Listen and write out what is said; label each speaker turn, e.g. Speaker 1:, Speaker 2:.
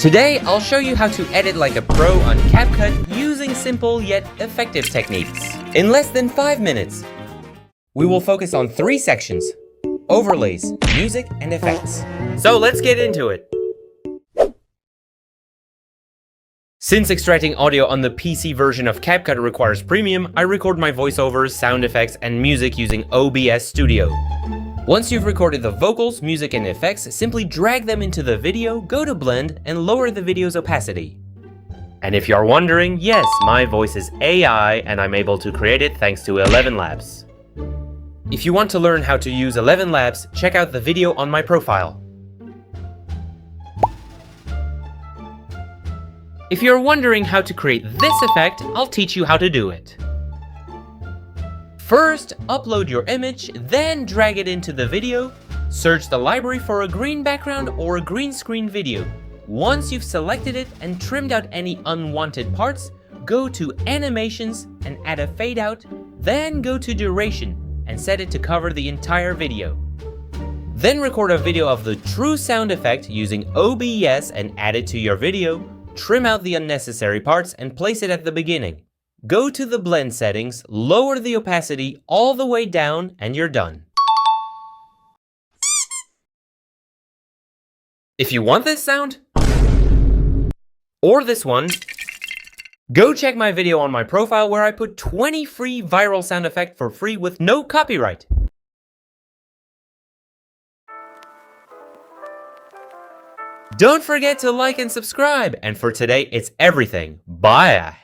Speaker 1: Today, I'll show you how to edit like a pro on Capcut using simple yet effective techniques in less than 5 minutes. We will focus on 3 sections: overlays, music, and effects. So let's get into it. Since extracting audio on the PC version of Capcut requires premium, I record my voiceovers, sound effects, and music using OBS Studio. Once you've recorded the vocals, music, and effects, simply drag them into the video, go to blend, and lower the video's opacity. And if you're wondering, yes, my voice is AI, and I'm able to create it thanks to 11 Labs. If you want to learn how to use 11 Labs, check out the video on my profile. If you're wondering how to create this effect, I'll teach you how to do it. First, upload your image, then drag it into the video. Search the library for a green background or a green screen video. Once you've selected it and trimmed out any unwanted parts, go to Animations and add a fade out, then go to Duration and set it to cover the entire video. Then record a video of the true sound effect using OBS and add it to your video. Trim out the unnecessary parts and place it at the beginning. Go to the blend settings, lower the opacity all the way down, and you're done. If you want this sound, or this one, go check my video on my profile where I put 20 free viral sound effects for free with no copyright. Don't forget to like and subscribe, and for today, it's everything. Bye!